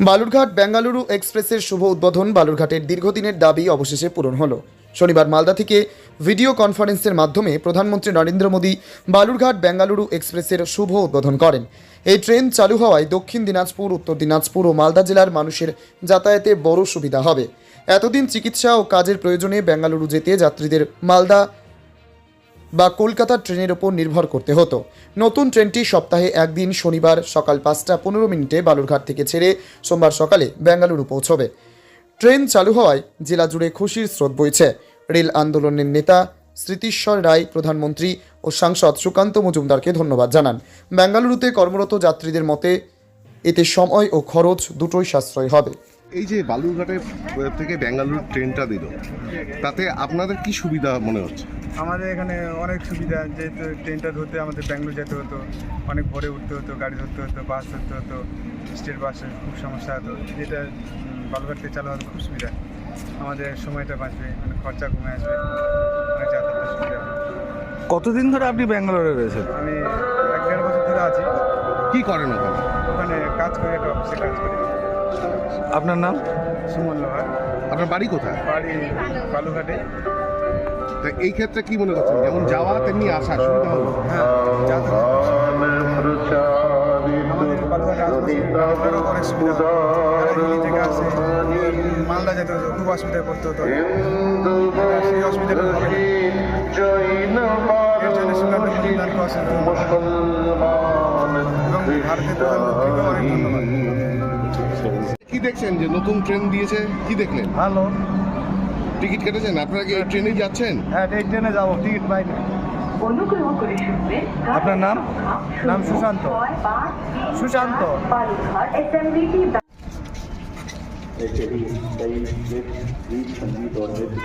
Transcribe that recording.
বালুরঘাট বেঙ্গালুরু এক্সপ্রেসের শুভ উদ্বোধন। বালুরঘাটের দীর্ঘদিনের দাবি অবশেষে পূরণ হলো। শনিবার মালদা থেকে ভিডিও কনফারেন্সের মাধ্যমে প্রধানমন্ত্রী নরেন্দ্র মোদী বালুরঘাট বেঙ্গালুরু এক্সপ্রেসের শুভ উদ্বোধন করেন। এই ট্রেন চালু হওয়ায় দক্ষিণ দিনাজপুর, উত্তর দিনাজপুর ও মালদা জেলার মানুষের যাতায়াতে বড় সুবিধা হবে। এতদিন চিকিৎসা ও কাজের প্রয়োজনে বেঙ্গালুরু যেতে যাত্রীদের মালদা বা কলকাতার ট্রেনের ওপর নির্ভর করতে হতো। নতুন ট্রেনটি সপ্তাহে একদিন শনিবার সকাল 5:15 বালুরঘাট থেকে ছেড়ে সোমবার সকালে বেঙ্গালুরু পৌঁছবে। ট্রেন চালু হওয়ায় জেলা জুড়ে খুশির স্রোত বইছে। রেল আন্দোলনের নেতা স্মৃতিশ্বর রায় প্রধানমন্ত্রী ও সাংসদ সুকান্ত মজুমদারকে ধন্যবাদ জানান। বেঙ্গালুরুতে কর্মরত যাত্রীদের মতে এতে সময় ও খরচ দুটোই সাশ্রয় হবে। এই যে বালুরঘাটের থেকে বেঙ্গালুরু ট্রেনটা দিল, তাতে আপনাদের কি সুবিধা মনে হচ্ছে? আমাদের এখানে অনেক সুবিধা, যেহেতু ট্রেনটা ধরতে আমাদের ব্যাঙ্গালোর যেতে হতো, অনেক ভোরে উঠতে হতো, গাড়ি ধরতে হতো, বাস ধরতে হতো, স্টেট বাসে খুব সমস্যা হতো। যেটা বালুরঘাট থেকে চালু হতো খুব সুবিধা, আমাদের সময়টা বাঁচবে, মানে খরচা কমে আসবে, অনেক যাতায়াতের সুবিধা হবে। কতদিন ধরে আপনি ব্যাঙ্গালোরে রয়েছেন? আমি 1-1.5 বছর ধরে আছি কি করেন ওখানে? ওখানে, কাজ করি, একটা অফিসে কাজ করি। আপনার নাম? সুমন লোহার, আপনার বাড়ি কোথায়? বাড়ি বালুরঘাটে। তা এই ক্ষেত্রে কি মনে করছেন, যেমন যাওয়া তেমনি আসা সুবিধা হলো? হ্যাঁ, যাতায়াত আমাদের বালুরঘাটে আশপাশে অনেক সুবিধা হবে। যারা দিল্লি থেকে আসে, মালদা যেতে হতো, খুব অসুবিধায় পড়তে হতো, সেই অসুবিধাটা হবে না। এর জন্য সুকান্ত মজুমদারকে অসংখ্য ধন্যবাদ এবং ভারতের প্রধানমন্ত্রীকে অনেক ধন্যবাদ। কি দেখছেন যে নতুন ট্রেন দিয়েছে, কি দেখলেন? ভালো। টিকিট কেটেছেন? আপনারা কি এই ট্রেনেই যাচ্ছেন? হ্যাঁ, এই ট্রেনে যাবো, টিকিট পাইনি। আপনার নাম? নাম সুশান্ত। সুশান্ত। ऐसे ही कई गीत संगीत और नृत्य